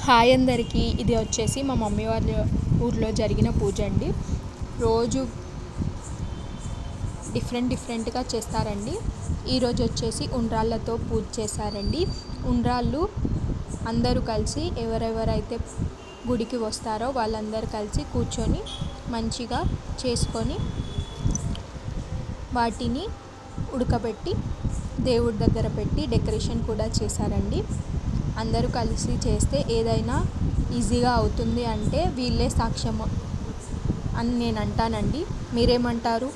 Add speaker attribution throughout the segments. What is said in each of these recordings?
Speaker 1: Hi అందరికీ. ఇది వచ్చేసి మా మమ్మీ వాళ్ళ ఊర్లో జరిగిన పూజ అండి. రోజు డిఫరెంట్గా చేస్తారండి. ఈరోజు వచ్చేసి ఉండ్రాళ్ళతో పూజ చేశారండి. ఉండ్రాళ్ళు అందరూ కలిసి ఎవరెవరైతే గుడికి వస్తారో వాళ్ళందరూ కలిసి కూర్చొని మంచిగా చేసుకొని వాటిని ఉడకబెట్టి దేవుడి దగ్గర పెట్టి డెకరేషన్ కూడా చేశారండి. అందరూ కలిసి చేస్తే ఏదైనా ఈజీగా అవుతుంది అంటే వీళ్ళే సాక్ష్యం అని నేను అంటానండి. మీరేమంటారు?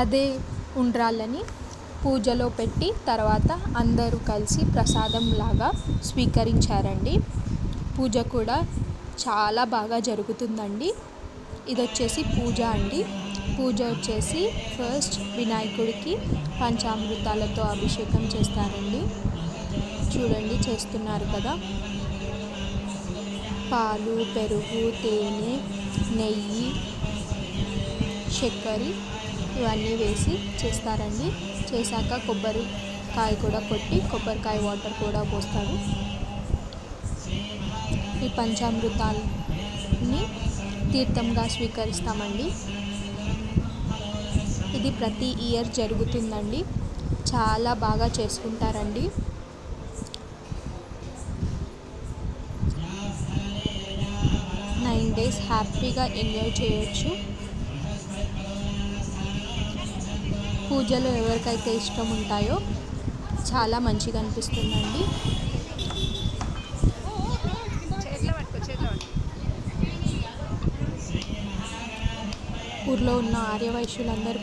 Speaker 1: అదే ఉండ్రాళ్ళని పూజలో పెట్టి తర్వాత అందరూ కలిసి ప్రసాదంలాగా స్వీకరించారండి. పూజ కూడా చాలా బాగా జరుగుతుందండి. ఇది వచ్చేసి పూజ అండి. పూజ వచ్చేసి ఫస్ట్ వినాయకుడికి పంచామృతాలతో అభిషేకం చేస్తారండి. చూడండి, చేస్తున్నారు కదా. పాలు, పెరుగు, తేనె, నెయ్యి, చక్కెర ఇవన్నీ వేసి చేస్తారండి. చేశాక కొబ్బరికాయ కూడా కొట్టి కొబ్బరికాయ వాటర్ కూడా పోస్తారు. ఈ పంచామృతాన్ని తీర్థంగా స్వీకరిస్తామండి. ఇది ప్రతి ఇయర్ జరుగుతుందండి. చాలా బాగా చేసుకుంటారండి. నైన్ డేస్ హ్యాపీగా ఎంజాయ్ చేయొచ్చు. పూజలు ఎవరికైతే ఇష్టం ఉంటాయో చాలా మంచిగా అనిపిస్తుందండి. ఊర్లో ఉన్న ఆర్యవైశ్యులందరూ